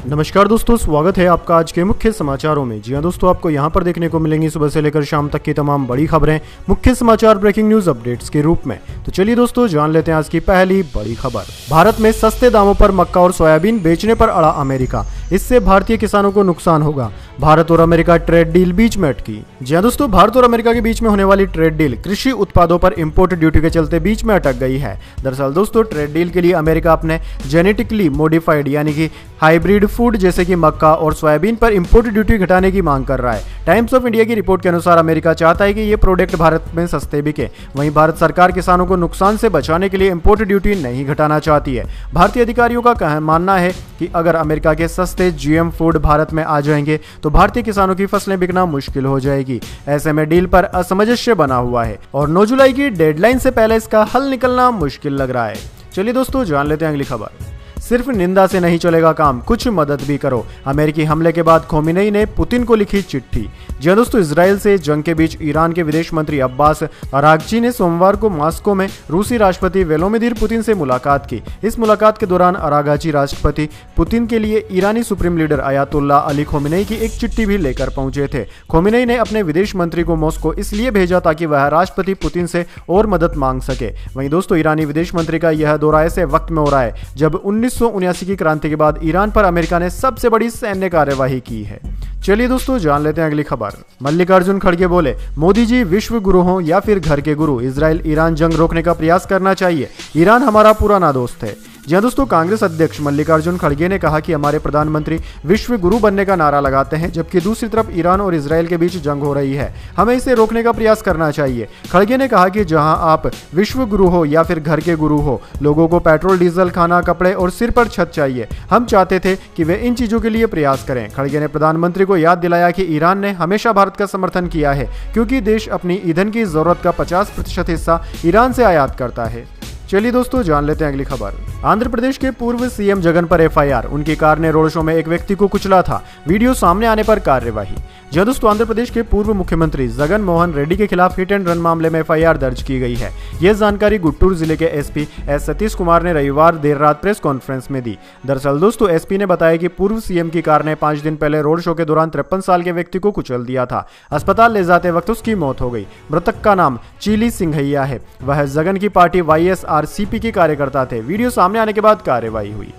नमस्कार दोस्तों, स्वागत है आपका आज के मुख्य समाचारों में। जी हां दोस्तों, आपको यहां पर देखने को मिलेंगी सुबह से लेकर शाम तक की तमाम बड़ी खबरें मुख्य समाचार ब्रेकिंग न्यूज अपडेट्स के रूप में। तो चलिए दोस्तों, जान लेते हैं आज की पहली बड़ी खबर। भारत में सस्ते दामों पर मक्का और सोयाबीन बेचने पर अड़ा अमेरिका, इससे भारतीय किसानों को नुकसान होगा। भारत और अमेरिका ट्रेड डील बीच में अटकी। जी हां दोस्तों, भारत और अमेरिका के बीच में होने वाली ट्रेड डील कृषि उत्पादों पर इंपोर्ट ड्यूटी के चलते बीच में अटक गई है। दरअसल दोस्तों, ट्रेड डील के लिए अमेरिका अपने जेनेटिकली मॉडिफाइड यानी कि हाइब्रिड फूड जैसे कि मक्का और सोयाबीन पर इंपोर्ट ड्यूटी घटाने की मांग कर रहा है। टाइम्स ऑफ इंडिया की रिपोर्ट के अनुसार अमेरिका चाहता है कि ये प्रोडक्ट भारत में सस्ते बिके। वहीं भारत सरकार किसानों को नुकसान से बचाने के लिए इंपोर्ट ड्यूटी नहीं घटाना चाहती है। भारतीय अधिकारियों का मानना है कि अगर अमेरिका के सस्ते जीएम फूड भारत में आ जाएंगे तो भारतीय किसानों की फसलें बिकना मुश्किल हो जाएगी। ऐसे में डील पर असमंजस्य बना हुआ है और 9 जुलाई की डेडलाइन से पहले इसका हल निकलना मुश्किल लग रहा है। चलिए दोस्तों, जान लेते हैं अगली खबर। सिर्फ निंदा से नहीं चलेगा काम, कुछ मदद भी करो। अमेरिकी हमले के बाद खोमेनी ने पुतिन को लिखी चिट्ठी। जी हां दोस्तों, इजराइल से जंग के बीच ईरान के विदेश मंत्री अब्बास अरागची ने सोमवार को मॉस्को में रूसी राष्ट्रपति व्लादिमीर पुतिन से मुलाकात की। इस मुलाकात के दौरान अरागची राष्ट्रपति पुतिन के लिए ईरानी supreme leader Ayatollah Ali Khomeini की एक चिट्ठी भी लेकर पहुंचे थे। खोमेनी ने अपने विदेश मंत्री को मॉस्को इसलिए भेजा ताकि वह राष्ट्रपति पुतिन से और मदद मांग सके। वहीं दोस्तों, ईरानी विदेश मंत्री का यह दौरा ऐसे वक्त में हो रहा है जब 1979 की क्रांति के बाद ईरान पर अमेरिका ने सबसे बड़ी सैन्य कार्यवाही की है। चलिए दोस्तों, जान लेते हैं अगली खबर। मल्लिकार्जुन खड़गे बोले, मोदी जी विश्व गुरु हों या फिर घर के गुरु, इजराइल ईरान जंग रोकने का प्रयास करना चाहिए। ईरान हमारा पुराना दोस्त है। जी हां दोस्तों, कांग्रेस अध्यक्ष मल्लिकार्जुन खड़गे ने कहा कि हमारे प्रधानमंत्री विश्व गुरु बनने का नारा लगाते हैं, जबकि दूसरी तरफ ईरान और इजराइल के बीच जंग हो रही है। हमें इसे रोकने का प्रयास करना चाहिए। खड़गे ने कहा कि जहां आप विश्व गुरु हो या फिर घर के गुरु हो, लोगों को पेट्रोल, डीजल, खाना, कपड़े और सिर पर छत चाहिए। हम चाहते थे कि वे इन चीजों के लिए प्रयास करें। खड़गे ने प्रधानमंत्री को याद दिलाया कि ईरान ने हमेशा भारत का समर्थन किया है, क्योंकि देश अपनी ईंधन की जरूरत का 50% हिस्सा ईरान से आयात करता है। चलिए दोस्तों, जान लेते हैं अगली खबर। आंध्र प्रदेश के पूर्व सीएम जगन पर एफआईआर, उनकी कार ने रोड शो में एक व्यक्ति को कुचला था, वीडियो सामने आने पर कार्यवाही। जी हां दोस्तों, आंध्र प्रदेश के पूर्व मुख्यमंत्री जगन मोहन रेड्डी के खिलाफ हिट एंड रन मामले में एफआईआर दर्ज की गई है। यह जानकारी गुंटूर जिले के एसपी एस सतीश कुमार ने रविवार देर रात प्रेस कॉन्फ्रेंस में दी। दरअसल दोस्तों, एसपी ने बताया कि पूर्व सीएम की कार ने 5 दिन पहले रोड शो के दौरान 53 साल के व्यक्ति को कुचल दिया था। अस्पताल ले जाते वक्त उसकी मौत हो गई। मृतक का नाम चीली सिंघैया है। वह जगन की पार्टी वाईएसआरसीपी के कार्यकर्ता थे। वीडियो सामने आने के बाद कार्रवाई हुई।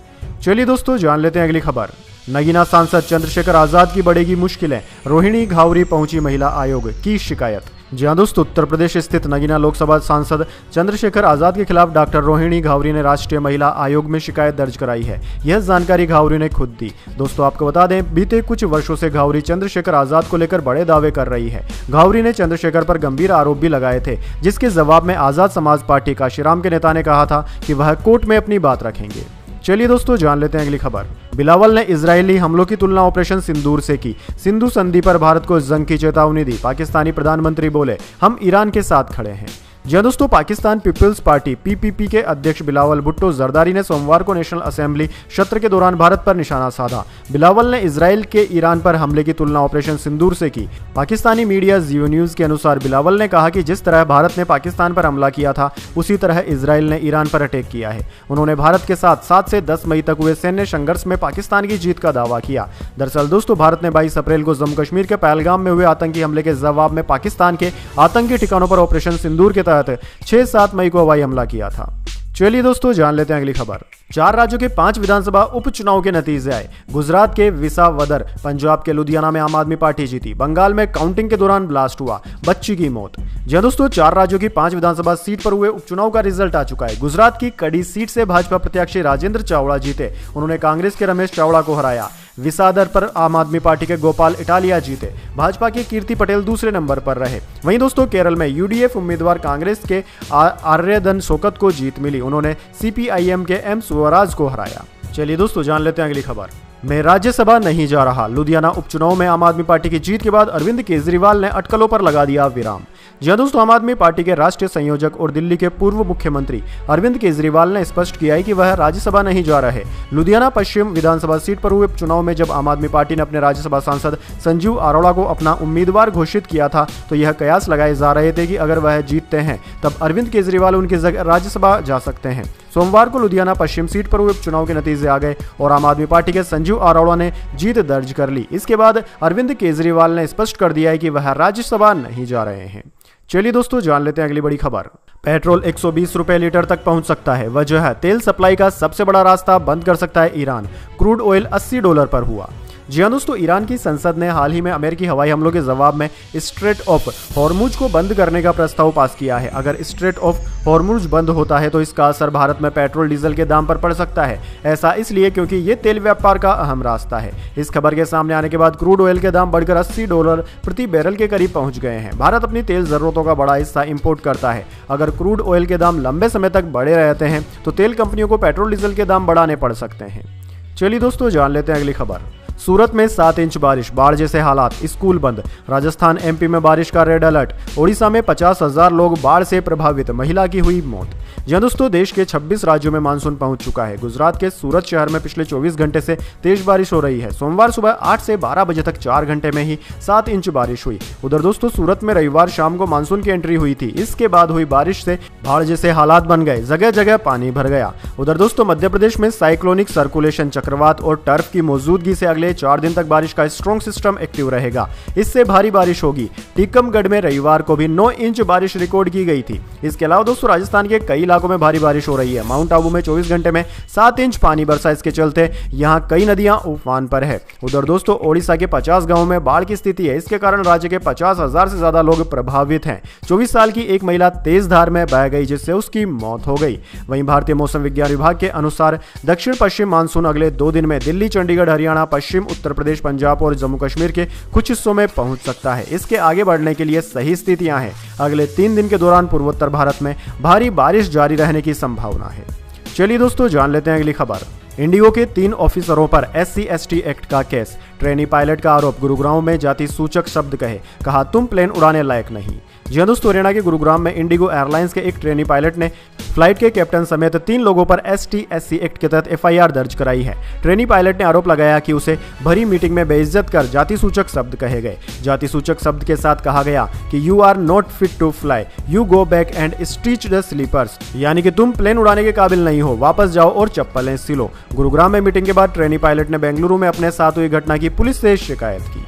चलिए दोस्तों, जान लेते हैं अगली खबर। नगीना सांसद चंद्रशेखर आजाद की बढ़ेगी मुश्किलें, रोहिणी घावरी पहुंची महिला आयोग की शिकायत। जी हां दोस्तों, उत्तर प्रदेश स्थित नगीना लोकसभा सांसद चंद्रशेखर आजाद के खिलाफ डॉक्टर रोहिणी घावरी ने राष्ट्रीय महिला आयोग में शिकायत दर्ज कराई है। यह जानकारी घावरी ने खुद दी। दोस्तों, आपको बता दें, बीते कुछ वर्षों से घावरी चंद्रशेखर आजाद को लेकर बड़े दावे कर रही है। घावरी ने चंद्रशेखर पर गंभीर आरोप भी लगाए थे, जिसके जवाब में आजाद समाज पार्टी काशीराम के नेता ने कहा था कि वह कोर्ट में अपनी बात रखेंगे। चलिए दोस्तों, जान लेते हैं अगली खबर। बिलावल ने इजरायली हमलों की तुलना ऑपरेशन सिंदूर से की। सिंधु संधि पर भारत को जंग की चेतावनी दी। पाकिस्तानी प्रधानमंत्री बोले, हम ईरान के साथ खड़े हैं। जी दोस्तों, पाकिस्तान पीपल्स पार्टी पीपीपी के अध्यक्ष बिलावल भुट्टो जरदारी ने सोमवार को नेशनल असेंबली सत्र के दौरान भारत पर निशाना साधा। बिलावल ने इजराइल के ईरान पर हमले की तुलना ऑपरेशन सिंदूर से की। पाकिस्तानी मीडिया जियो न्यूज के अनुसार बिलावल ने कहा कि जिस तरह भारत ने पाकिस्तान पर हमला किया था, उसी तरह इजराइल ने ईरान पर अटैक किया है। उन्होंने भारत के साथ 7 से 10 मई तक हुए सैन्य संघर्ष में पाकिस्तान की जीत का दावा किया। दरअसल दोस्तों, भारत ने 22 अप्रैल को जम्मू कश्मीर के पहलगाम में हुए आतंकी हमले के जवाब में पाकिस्तान के आतंकी ठिकानों पर ऑपरेशन सिंदूर के तहत 6-7 मई को हवाई हमला किया था। चलिए दोस्तों, जान लेते हैं अगली खबर। 4 राज्यों के 5 विधानसभा उपचुनाव के नतीजे आए। गुजरात के विसावदर, पंजाब के लुधियाना में आम आदमी पार्टी जीती। बंगाल में काउंटिंग के दौरान ब्लास्ट हुआ, बच्ची की मौत। जी दोस्तों, 4 राज्यों की 5 विधानसभा सीट पर हुए उपचुनाव का रिजल्ट आ चुका है। गुजरात की कड़ी सीट से भाजपा प्रत्याशी राजेंद्र चावड़ा जीते। उन्होंने कांग्रेस के रमेश चावड़ा को हराया। विसादर पर आम आदमी पार्टी के गोपाल इटालिया जीते। भाजपा की कीर्ति पटेल दूसरे नंबर पर रहे। वहीं दोस्तों, केरल में यूडीएफ उम्मीदवार कांग्रेस के आर्यधन शोकत को जीत मिली। उन्होंने सीपीआईएम के एम स्वराज को हराया। चलिए दोस्तों, जान लेते हैं अगली खबर। मैं राज्यसभा नहीं जा रहा। लुधियाना उपचुनाव में आम आदमी पार्टी की जीत के बाद अरविंद केजरीवाल ने अटकलों पर लगा दिया विराम। जी हां दोस्तों, आम आदमी पार्टी के राष्ट्रीय संयोजक और दिल्ली के पूर्व मुख्यमंत्री अरविंद केजरीवाल ने स्पष्ट किया है कि वह राज्यसभा नहीं जा रहे। लुधियाना पश्चिम विधानसभा सीट पर हुए चुनाव में जब आम आदमी पार्टी ने अपने राज्यसभा सांसद संजीव अरोड़ा को अपना उम्मीदवार घोषित किया था, तो यह कयास लगाए जा रहे थे कि अगर वह जीतते हैं तब अरविंद केजरीवाल उनकी जगह राज्यसभा जा सकते हैं। सोमवार को लुधियाना पश्चिम सीट पर हुए उपचुनाव के नतीजे आ गए और आम आदमी पार्टी के संजीव अरोड़ा ने जीत दर्ज कर ली। इसके बाद अरविंद केजरीवाल ने स्पष्ट कर दिया है कि वह राज्यसभा नहीं जा रहे हैं। चलिए दोस्तों, जान लेते हैं अगली बड़ी खबर। पेट्रोल 120 रुपए लीटर तक पहुंच सकता है। वजह है तेल सप्लाई का सबसे बड़ा रास्ता बंद कर सकता है ईरान। क्रूड ऑयल $80 पर हुआ। जी हाँ दोस्तों, ईरान की संसद ने हाल ही में अमेरिकी हवाई हमलों के जवाब में स्ट्रेट ऑफ हॉर्मुज को बंद करने का प्रस्ताव पास किया है। अगर स्ट्रेट ऑफ हॉर्मुज बंद होता है तो इसका असर भारत में पेट्रोल डीजल के दाम पर पड़ सकता है। ऐसा इसलिए क्योंकि ये तेल व्यापार का अहम रास्ता है। इस खबर के सामने आने के बाद क्रूड ऑयल के दाम बढ़कर $80 प्रति बैरल के करीब पहुंच गए हैं। भारत अपनी तेल जरूरतों का बड़ा हिस्सा इंपोर्ट करता है। अगर क्रूड ऑयल के दाम लंबे समय तक बढ़े रहते हैं तो तेल कंपनियों को पेट्रोल डीजल के दाम बढ़ाने पड़ सकते हैं। चलिए दोस्तों, जान लेते हैं अगली खबर। सूरत में 7 इंच बारिश, बाढ़ जैसे हालात, स्कूल बंद। राजस्थान एमपी में बारिश का रेड अलर्ट। ओडिशा में 50,000 लोग बाढ़ से प्रभावित, महिला की हुई मौत। जी दोस्तों, देश के 26 राज्यों में मानसून पहुंच चुका है। गुजरात के सूरत शहर में पिछले 24 घंटे से तेज बारिश हो रही है। सोमवार सुबह 8 से 12 बजे तक 4 घंटे में ही 7 इंच बारिश हुई। उधर दोस्तों, सूरत में रविवार शाम को मानसून की एंट्री हुई थी। इसके बाद हुई बारिश से बाढ़ जैसे हालात बन गए, जगह जगह पानी भर गया। उधर दोस्तों, मध्य प्रदेश में साइक्लोनिक सर्कुलेशन, चक्रवात और टर्फ की मौजूदगी से अगले 4 दिन तक बारिश का स्ट्रॉन्ग सिस्टम एक्टिव रहेगा। इससे भारी बारिश होगी। टीकमगढ़ में रविवार को भी 9 इंच बारिश रिकॉर्ड की गई थी। इसके अलावा दोस्तों, राजस्थान के कई इलाकों में भारी बारिश हो रही है। माउंट आबू में 24 घंटे में 7 इंच पानी बरसा। इसके चलते यहां कई नदियां उफान पर है। उधर दोस्तों, ओडिशा के 50 गांवों में बाढ़ की स्थिति है। इसके कारण राज्य के 50,000 से ज्यादा लोग प्रभावित हैं। 24 साल की एक महिला तेज धार में बह गई, जिससे उसकी मौत हो गई। वहीं भारतीय मौसम विज्ञान विभाग के अनुसार दक्षिण पश्चिम मानसून अगले 2 दिन में दिल्ली, चंडीगढ़, हरियाणा, पश्चिम उत्तर प्रदेश, पंजाब और जम्मू कश्मीर के कुछ हिस्सों में पहुंच सकता है। इसके आगे बढ़ने के लिए सही स्थितियां हैं। अगले 3 दिन के दौरान पूर्वोत्तर भारत में भारी बारिश जारी रहने की संभावना है। चलिए दोस्तों, जान लेते हैं अगली खबर। इंडिगो के 3 ऑफिसरों पर SC/ST एक्ट का केस। ट्रेनी पायलट का आरोप, गुरुग्राम में जाति सूचक शब्द कहे, कहा तुम प्लेन उड़ाने लायक नहीं। जी हाँ दोस्तों, हरियाणा के गुरुग्राम में इंडिगो एयरलाइंस के एक ट्रेनी पायलट ने फ्लाइट के कैप्टन समेत 3 लोगों पर ST/SC एक्ट के तहत FIR दर्ज कराई है। ट्रेनी पायलट ने आरोप लगाया कि उसे भरी मीटिंग में बेइज्जत कर जाति सूचक शब्द कहे गए। जाति सूचक शब्द के साथ कहा गया कि you are not fit to fly, you go back and stitch the sleepers, यानी कि तुम प्लेन उड़ाने के काबिल नहीं हो, वापस जाओ और चप्पलें सिलो। गुरुग्राम में मीटिंग के बाद ट्रेनी पायलट ने बेंगलुरु में अपने साथ हुई घटना की पुलिस से शिकायत की।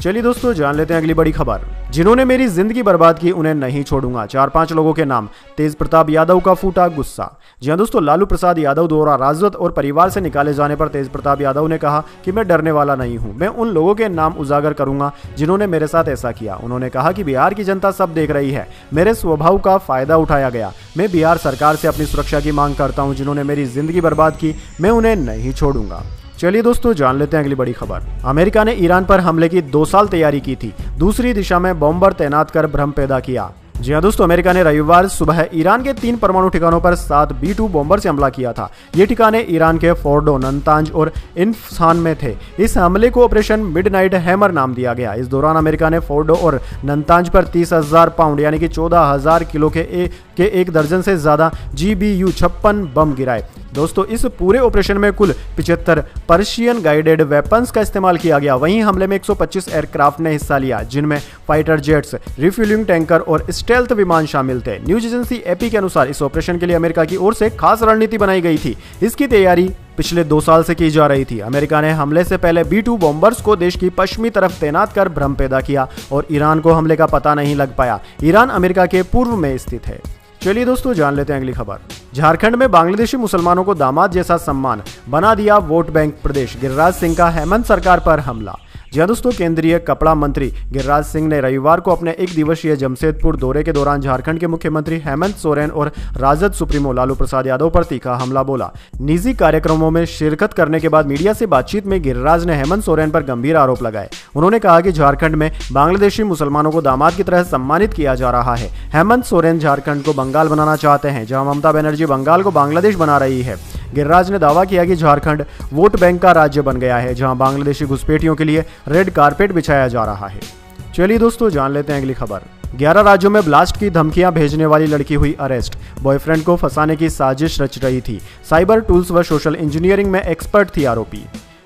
चलिए दोस्तों, जान लेते हैं अगली बड़ी खबर। जिन्होंने मेरी जिंदगी बर्बाद की उन्हें नहीं छोड़ूंगा, 4-5 लोगों के नाम। तेज प्रताप यादव का फूटा गुस्सा। जी हाँ दोस्तों, लालू प्रसाद यादव द्वारा राजद और परिवार से निकाले जाने पर तेज प्रताप यादव ने कहा कि मैं डरने वाला नहीं हूं। मैं उन लोगों के नाम उजागर करूंगा जिन्होंने मेरे साथ ऐसा किया। उन्होंने कहा कि बिहार की जनता सब देख रही है, मेरे स्वभाव का फायदा उठाया गया। मैं बिहार सरकार से अपनी सुरक्षा की मांग करता हूं। जिन्होंने मेरी जिंदगी बर्बाद की, मैं उन्हें नहीं छोड़ूंगा। चलिए दोस्तों, जान लेते हैं अगली बड़ी खबर। अमेरिका ने ईरान पर हमले की 2 साल तैयारी की थी, दूसरी दिशा में बॉम्बर तैनात कर भ्रम पैदा किया। जी हाँ दोस्तों, अमेरिका ने रविवार सुबह ईरान के 3 परमाणु ठिकानों पर 7 B-2 बॉम्बर से हमला किया था। ये ठिकाने ईरान के फोर्डो, नतांज और इस्फहान में थे। इस हमले को ऑपरेशन मिडनाइट हैमर नाम दिया गया। इस दौरान अमेरिका ने फोर्डो और नतांज पर 30,000 पाउंड यानी कि 14,000 किलो के 1 दर्जन से ज्यादा GBU-56 बम गिराए। दोस्तों, इस पूरे ऑपरेशन में कुल 75 पर्शियन गाइडेड वेपन्स का इस्तेमाल किया गया। वहीं हमले में 125 एयरक्राफ्ट ने हिस्सा लिया, जिनमें फाइटर जेट्स, रिफ्यूलिंग टैंकर और स्टेल्थ विमान शामिल थे। न्यूज एजेंसी AP के अनुसार इस ऑपरेशन के लिए अमेरिका की ओर से खास रणनीति बनाई गई थी। इसकी तैयारी पिछले 2 साल से की जा रही थी। अमेरिका ने हमले से पहले B-2 बॉम्बर्स को देश की पश्चिमी तरफ तैनात कर भ्रम पैदा किया और ईरान को हमले का पता नहीं लग पाया। ईरान अमेरिका के पूर्व में स्थित है। चलिए दोस्तों, जान लेते हैं अगली खबर। झारखंड में बांग्लादेशी मुसलमानों को दामाद जैसा सम्मान, बना दिया वोट बैंक प्रदेश। गिरिराज सिंह का हेमंत सरकार पर हमला। जी हाँ दोस्तों, केंद्रीय कपड़ा मंत्री गिरिराज सिंह ने रविवार को अपने 1 दिवसीय जमशेदपुर दौरे के दौरान झारखंड के मुख्यमंत्री हेमंत सोरेन और राजद सुप्रीमो लालू प्रसाद यादव पर तीखा हमला बोला। निजी कार्यक्रमों में शिरकत करने के बाद मीडिया से बातचीत में गिरिराज ने हेमंत सोरेन पर गंभीर आरोप लगाए। उन्होंने कहा कि झारखंड में बांग्लादेशी मुसलमानों को दामाद की तरह सम्मानित किया जा रहा है। हेमंत सोरेन झारखंड को बंगाल बनाना चाहते हैं, जहां ममता बनर्जी बंगाल को बांग्लादेश बना रही है। गिरिराज ने दावा किया कि झारखंड वोट बैंक का राज्य बन गया है, जहां बांग्लादेशी घुसपैठियों के लिए रेड कारपेट बिछाया जा रहा है। चलिए दोस्तों, जान लेते हैं अगली खबर। 11 राज्यों में ब्लास्ट की धमकियां भेजने वाली लड़की हुई अरेस्ट। बॉयफ्रेंड को फंसाने की साजिश रच रही थी। साइबर टूल्स व सोशल इंजीनियरिंग में एक्सपर्ट थी आरोपी।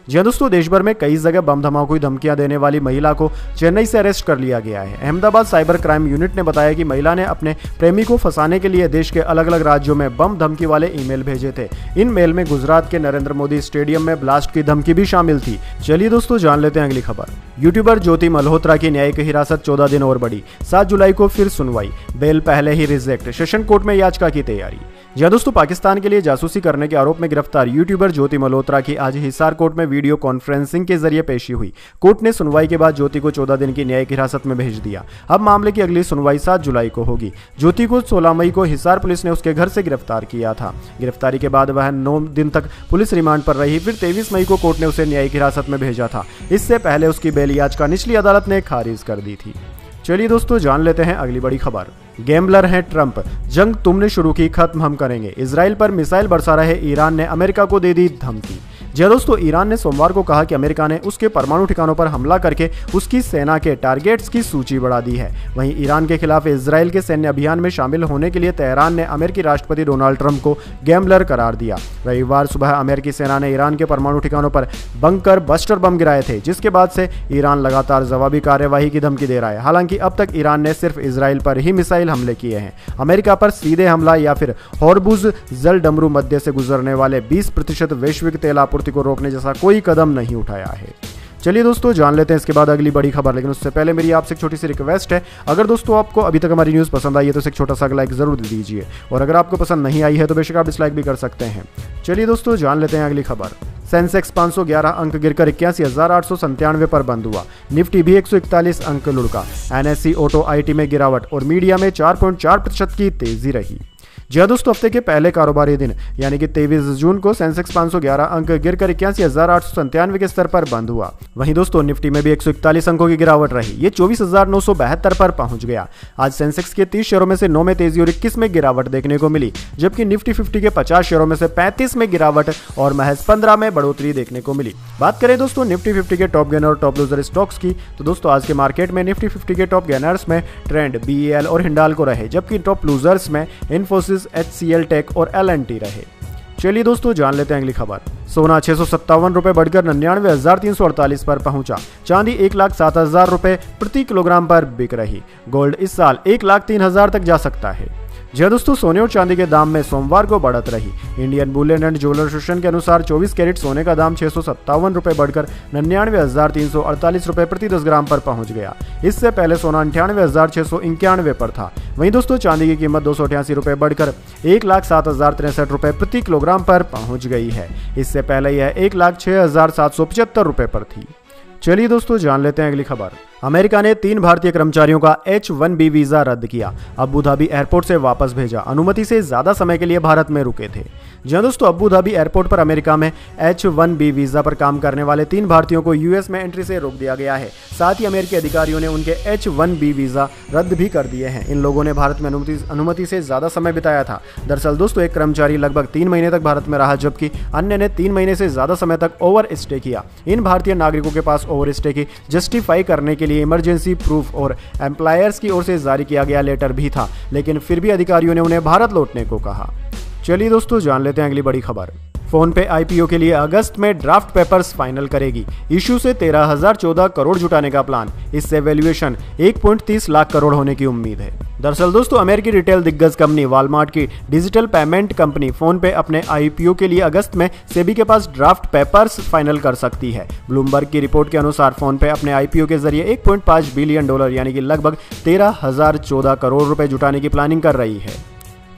जी दोस्तों, देश भर में कई जगह बम धमाकों की धमकियां देने वाली महिला को चेन्नई से अरेस्ट कर लिया गया है। अहमदाबाद साइबर क्राइम यूनिट ने बताया कि महिला ने अपने प्रेमी को फंसाने के लिए देश के अलग अलग राज्यों में बम धमकी वाले ईमेल भेजे थे। इन मेल में गुजरात के नरेंद्र मोदी स्टेडियम में ब्लास्ट की धमकी भी शामिल थी। चलिए दोस्तों, जान लेते हैं अगली खबर। यूट्यूबर ज्योति मल्होत्रा की न्यायिक हिरासत 14 दिन और बढ़ी, 7 जुलाई को फिर सुनवाई, बेल पहले ही रिजेक्ट, सेशन कोर्ट में याचिका की तैयारी। जी दोस्तों, पाकिस्तान के लिए जासूसी करने के आरोप में गिरफ्तार यूट्यूबर ज्योति मल्होत्रा की आज हिसार कोर्ट में वीडियो कॉन्फ्रेंसिंग के जरिए पेशी हुई। कोर्ट ने सुनवाई के बाद ज्योति को 14 दिन की न्यायिक हिरासत में भेज दिया। अब मामले की अगली सुनवाई 7 जुलाई को होगी। ज्योति को 16 मई को हिसार पुलिस ने उसके घर से गिरफ्तार किया था। गिरफ्तारी के बाद वह 9 दिन तक पुलिस रिमांड पर रही। फिर 23 मई को कोर्ट ने उसे न्यायिक हिरासत में भेजा था। इससे पहले उसकी बेल याचिका निचली अदालत ने खारिज कर दी थी। चलिए दोस्तों, जान लेते हैं अगली बड़ी खबर। गैम्बलर हैं ट्रंप, जंग तुमने शुरू की, खत्म हम करेंगे। इजराइल पर मिसाइल बरसा रहे ईरान ने अमेरिका को दे दी धमकी। जी दोस्तों, ईरान ने सोमवार को कहा कि अमेरिका ने उसके परमाणु ठिकानों पर हमला करके उसकी सेना के टारगेट्स की सूची बढ़ा दी है। वहीं ईरान के खिलाफ इजराइल के सैन्य अभियान में शामिल होने के लिए तेहरान ने अमेरिकी राष्ट्रपति डोनाल्ड ट्रंप को गैम्बलर करार दिया। रविवार सुबह अमेरिकी सेना ने ईरान के परमाणु ठिकानों पर बंकर बस्टर बम गिराए थे, जिसके बाद से ईरान लगातार जवाबी कार्यवाही की धमकी दे रहा है। हालांकि अब तक ईरान ने सिर्फ इजराइल पर ही मिसाइल हमले किए हैं। अमेरिका पर सीधे हमला या फिर हॉर्मुज़ जल डमरू मध्य से गुजरने वाले 20% वैश्विक तेल आपूर्ति को रोकने जैसा कोई कदम नहीं उठाया है। चलिए दोस्तों, जान लेते हैं इसके बाद अगली बड़ी खबर। लेकिन उससे पहले मेरी आपसे एक छोटी सी रिक्वेस्ट है, अगर दोस्तों आपको अभी तक हमारी न्यूज़ पसंद आई है तो इसे एक छोटा सा लाइक जरूर दे दीजिए, और अगर आपको पसंद नहीं आई है तो बेशक आप डिसलाइक भी कर सकते हैं। चलिए दोस्तों, जान लेते हैं अगली खबर। सेंसेक्स 511 अंक गिरकर 81,897 पर बंद हुआ। निफ्टी भी 141 अंक लुढ़का। एनएससी ऑटो आईटी में गिरावट और मीडिया में 4.4% की तेजी रही। जी दोस्तों, हफ्ते के पहले कारोबारी दिन यानी कि 23 जून को सेंसेक्स 511 अंक गिरकर 81,897 के स्तर पर बंद हुआ। वहीं दोस्तों, निफ्टी में भी 141 अंकों की गिरावट रही। ये 24,972 पर पहुंच गया। आज सेंसेक्स के 30 शेयरों में से 9 में तेजी और 21 में गिरावट देखने को मिली, जबकि निफ्टी 50 के 50 शेयरों में से 35 में गिरावट और महज 15 में बढ़ोतरी देखने को मिली। बात करें दोस्तों निफ्टी 50 के टॉप गेनर और टॉप लूजर स्टॉक्स की, तो दोस्तों आज के मार्केट में निफ्टी 50 के टॉप गेनर्स में ट्रेंड, BEL और हिंडाल्को रहे, जबकि टॉप लूजर्स में इन्फोसिस, HCL टेक और L&T रहे। चलिए दोस्तों, जान लेते हैं अगली खबर। सोना 657 रुपए बढ़कर 99,348 पर पहुंचा। चांदी 1,07,000 रुपए प्रति किलोग्राम पर बिक रही। गोल्ड इस साल 1,03,000 तक जा सकता है। जी दोस्तों, सोने और चांदी के दाम में सोमवार को बढ़त रही। Indian Boolean and jeweller association के अनुसार 24 कैरेट सोने का दाम 657 रुपए बढ़कर 99,348 रुपए प्रति 10 ग्राम पर पहुंच गया। इससे पहले सोना 98,691 पर था। वहीं दोस्तों, चांदी की कीमत 288 रुपए बढ़कर 1,07,063 रुपए प्रति किलोग्राम पर पहुंच गई है। इससे पहले यह 1,06,775 रुपए पर थी। चलिए दोस्तों, जान लेते हैं अगली खबर। अमेरिका ने 3 भारतीय कर्मचारियों का H-1B वीजा रद्द किया, अबू धाबी एयरपोर्ट से वापस भेजा। अनुमति से ज्यादा समय के लिए भारत में रुके थे। जी दोस्तों, अबू धाबी एयरपोर्ट पर अमेरिका में H-1B वीजा पर काम करने वाले 3 भारतीयों को यूएस में एंट्री से रोक दिया गया है। साथ ही अमेरिकी अधिकारियों ने उनके H-1B वीजा रद्द भी कर दिए हैं। इन लोगों ने भारत में अनुमति से ज्यादा समय बिताया था। दरअसल दोस्तों, एक कर्मचारी लगभग 3 महीने तक भारत में रहा, जबकि अन्य ने 3 महीने से ज्यादा समय तक ओवर स्टे किया। इन भारतीय नागरिकों के पास ओवर स्टे की जस्टिफाई करने के लिए इमरजेंसी प्रूफ और एम्प्लॉयर्स की ओर से जारी किया गया लेटर भी था, लेकिन फिर भी अधिकारियों ने उन्हें भारत लौटने को कहा। चलिए दोस्तों, जान लेते हैं अगली बड़ी खबर। फोन पे IPO के लिए अगस्त में ड्राफ्ट पेपर्स फाइनल करेगी। इशू से 13,014 करोड़ जुटाने का प्लान। इससे वैल्यूएशन 1.30 लाख करोड़ होने की उम्मीद है। दरअसल दोस्तों, अमेरिकी रिटेल दिग्गज कंपनी वॉलमार्ट की डिजिटल पेमेंट कंपनी फोन पे अपने IPO के लिए अगस्त में सेबी के पास ड्राफ्ट पेपर्स फाइनल कर सकती है। ब्लूमबर्ग की रिपोर्ट के अनुसार फोन पे अपने IPO के जरिए $1.5 बिलियन यानी कि लगभग 13,014 करोड़ रुपए जुटाने की प्लानिंग कर रही है।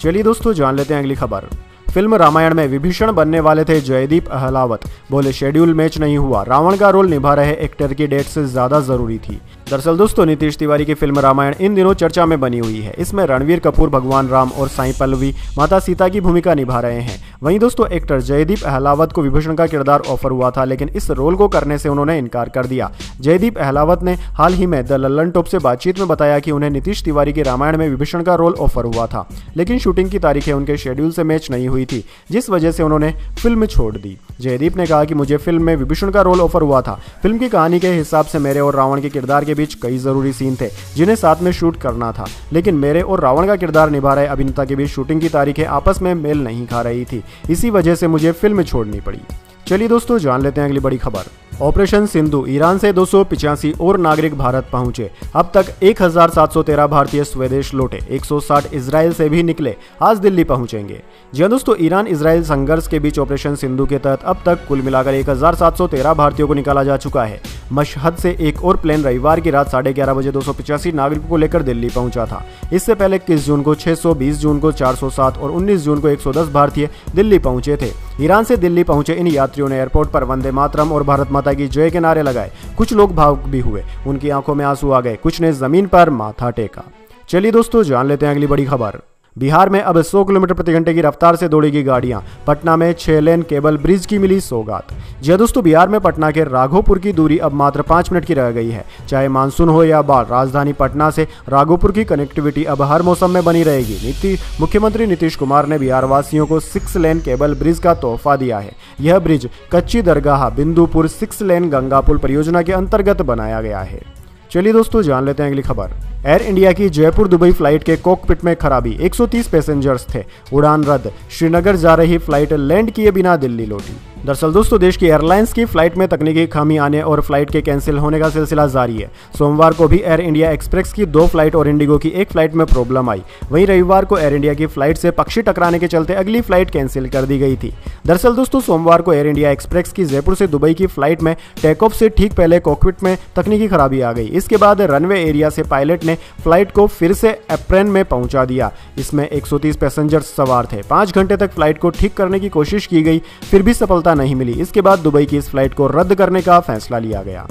चलिए दोस्तों, जान लेते हैं अगली खबर। फिल्म रामायण में विभीषण बनने वाले थे जयदीप अहलावत, बोले शेड्यूल मैच नहीं हुआ। रावण का रोल निभा रहे एक्टर की डेट से ज्यादा जरूरी थी। दरअसल दोस्तों, नीतीश तिवारी की फिल्म रामायण इन दिनों चर्चा में बनी हुई है। इसमें रणवीर कपूर भगवान राम और साई पल्लवी माता सीता की भूमिका निभा रहे हैं। वहीं दोस्तों, एक्टर जयदीप अहलावत को विभीषण का किरदार ऑफर हुआ था, लेकिन इस रोल को करने से उन्होंने इनकार कर दिया। जयदीप अहलावत ने हाल ही में द लल्लन टॉप से बातचीत में बताया कि उन्हें नीतीश तिवारी की रामायण में विभीषण का रोल ऑफर हुआ था, लेकिन शूटिंग की तारीखें उनके शेड्यूल से मैच नहीं हुई थी, जिस वजह से उन्होंने फिल्म छोड़ दी। जयदीप ने कहा कि मुझे फिल्म में विभीषण का रोल ऑफर हुआ था। फिल्म की कहानी के हिसाब से मेरे और रावण के किरदार के बीच कई जरूरी सीन थे जिन्हें साथ में शूट करना था, लेकिन मेरे और रावण का किरदार निभा रहे अभिनेता के बीच शूटिंग की तारीखें आपस में मेल नहीं खा रही थी। इसी वजह से मुझे फिल्म छोड़नी पड़ी। चलिए दोस्तों जान लेते हैं अगली बड़ी खबर। ऑपरेशन सिंधु, ईरान से 285 और नागरिक भारत पहुंचे। अब तक 1713 भारतीय स्वदेश लौटे, 160 इजराइल से भी निकले, आज दिल्ली पहुंचेंगे। जी हां दोस्तों, ईरान इजराइल संघर्ष के बीच ऑपरेशन सिंधु के तहत अब तक कुल मिलाकर 1713 भारतीयों को निकाला जा चुका है। मशहद से एक और प्लेन रविवार की रात 11:30 बजे 285 नागरिकों को लेकर दिल्ली पहुंचा था। इससे पहले 21 जून को 600, 20 जून को 407 और 19 जून को 110 भारतीय दिल्ली पहुंचे थे। ईरान से दिल्ली पहुंचे इन यात्रियों ने एयरपोर्ट पर वंदे मातरम और भारत माता की जय के नारे लगाए। कुछ लोग भावुक भी हुए, उनकी आंखों में आंसू आ गए, कुछ ने जमीन पर माथा टेका। चलिए दोस्तों जान लेते हैं अगली बड़ी खबर। बिहार में अब 100 किलोमीटर प्रति घंटे की रफ्तार से दौड़ेगी गाड़ियां। पटना में 6 लेन केबल ब्रिज की मिली सौगात। जी दोस्तों, बिहार में पटना के राघोपुर की दूरी अब मात्र 5 मिनट की रह गई है। चाहे मानसून हो या बाढ़, राजधानी पटना से राघोपुर की कनेक्टिविटी अब हर मौसम में बनी रहेगी। मुख्यमंत्री नीतीश कुमार ने बिहार वासियों को 6 लेन केबल ब्रिज का तोहफा दिया है। यह ब्रिज कच्ची दरगाह बिंदुपुर 6 लेन गंगा पुल परियोजना के अंतर्गत बनाया गया है। चलिए दोस्तों जान लेते हैं अगली खबर। एयर इंडिया की जयपुर दुबई फ्लाइट के कॉकपिट में खराबी, 130 पैसेंजर्स थे, उड़ान रद्द। श्रीनगर जा रही फ्लाइट लैंड किए बिना दिल्ली लौटी। दरअसल दोस्तों, देश की एयरलाइंस की फ्लाइट में तकनीकी खामी आने और फ्लाइट के कैंसिल होने का सिलसिला जारी है। सोमवार को भी एयर इंडिया एक्सप्रेस की 2 फ्लाइट और इंडिगो की 1 फ्लाइट में प्रॉब्लम आई। वहीं रविवार को एयर इंडिया की फ्लाइट से पक्षी टकराने के चलते अगली फ्लाइट कैंसिल कर दी गई थी। दरअसल दोस्तों, सोमवार को एयर इंडिया एक्सप्रेस की जयपुर से दुबई की फ्लाइट में टेक ऑफ से ठीक पहले कॉकपिट में तकनीकी खराबी आ गई। इसके बाद रनवे एरिया से पायलट ने फ्लाइट को फिर से एप्रन में पहुंचा दिया। इसमें 130 पैसेंजर सवार थे। 5 घंटे तक फ्लाइट को ठीक करने की कोशिश की गई, फिर भी सफलता नहीं मिली। इसके बाद दुबई की इस फ्लाइट को रद्द करने का फैसला लिया गया।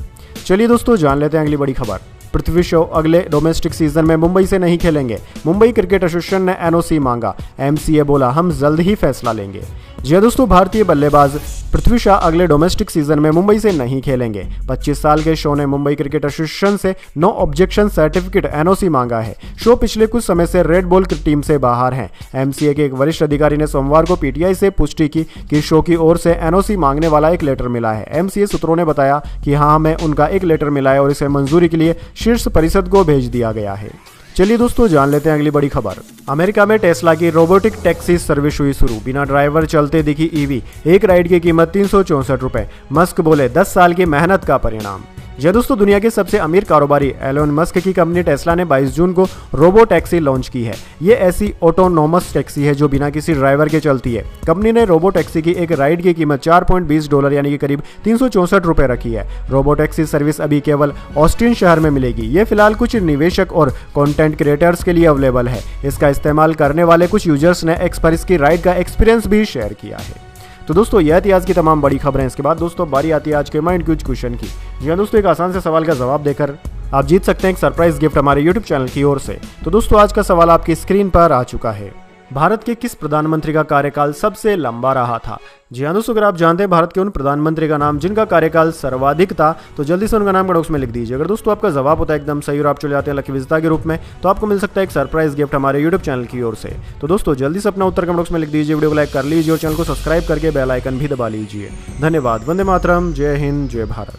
चलिए दोस्तों जान लेते हैं अगली बड़ी खबर। पृथ्वी शॉ अगले डोमेस्टिक सीजन में मुंबई से नहीं खेलेंगे। मुंबई क्रिकेट एसोसिएशन ने एनओसी मांगा, एमसीए बोला हम जल्द ही फैसला लेंगे। जी दोस्तों, भारतीय बल्लेबाज पृथ्वी शॉ अगले डोमेस्टिक सीजन में मुंबई से नहीं खेलेंगे। 25 साल के शॉ ने मुंबई क्रिकेट एसोसिएशन से नो ऑब्जेक्शन सर्टिफिकेट एनओसी मांगा है। शॉ पिछले कुछ समय से रेड बॉल टीम से बाहर हैं। एमसीए के एक वरिष्ठ अधिकारी ने सोमवार को पीटीआई से पुष्टि की कि शॉ की ओर से एनओसी मांगने वाला एक लेटर मिला है। एमसीए सूत्रों ने बताया कि हाँ, हमें उनका एक लेटर मिला है और इसे मंजूरी के लिए शीर्ष परिषद को भेज दिया गया है। चलिए दोस्तों जान लेते हैं अगली बड़ी खबर। अमेरिका में टेस्ला की रोबोटिक टैक्सी सर्विस हुई शुरू, बिना ड्राइवर चलते दिखी ईवी। एक राइड की कीमत 364 रुपए। मस्क बोले 10 साल की मेहनत का परिणाम। जी दोस्तों, दुनिया के सबसे अमीर कारोबारी एलोन मस्क की कंपनी टेस्ला ने 22 जून को रोबो टैक्सी लॉन्च की है। ये ऐसी ऑटोनोमस टैक्सी है जो बिना किसी ड्राइवर के चलती है। कंपनी ने रोबो टैक्सी की एक राइड की कीमत $4.20 यानी कि करीब 364 रुपए रखी है। रोबो टैक्सी सर्विस अभी केवल ऑस्टिन शहर में मिलेगी। ये फिलहाल कुछ निवेशक और कंटेंट क्रिएटर्स के लिए अवेलेबल है। इसका इस्तेमाल करने वाले कुछ यूजर्स ने एक्स पर इसकी राइड का एक्सपीरियंस भी शेयर किया है। तो दोस्तों, यह थी आज की तमाम बड़ी खबरें। इसके बाद दोस्तों बारी आती है आज के माइंड क्विज क्वेश्चन की। जी हाँ दोस्तों, एक आसान से सवाल का जवाब देकर आप जीत सकते हैं एक सरप्राइज गिफ्ट हमारे यूट्यूब चैनल की ओर से। तो दोस्तों, आज का सवाल आपकी स्क्रीन पर आ चुका है। भारत के किस प्रधानमंत्री का कार्यकाल सबसे लंबा रहा था? जी हाँ दोस्तों, अगर आप जानते हैं भारत के उन प्रधानमंत्री का नाम जिनका कार्यकाल सर्वाधिक था, तो जल्दी से उनका नाम बॉक्स में लिख दीजिए। अगर दोस्तों आपका जवाब होता है एकदम सही और आप चले जाते हैं लकी विजेता के रूप में, तो आपको मिल सकता है एक सरप्राइज गिफ्ट हमारे यूट्यूब चैनल की ओर से। तो दोस्तों जल्दी से अपना उत्तर कमेंट बॉक्स में लिख दीजिए, वीडियो को लाइक कर लीजिए और चैनल को सब्सक्राइब करके बेल आइकन भी दबा लीजिए। धन्यवाद। वंदे मातरम। जय हिंद, जय भारत।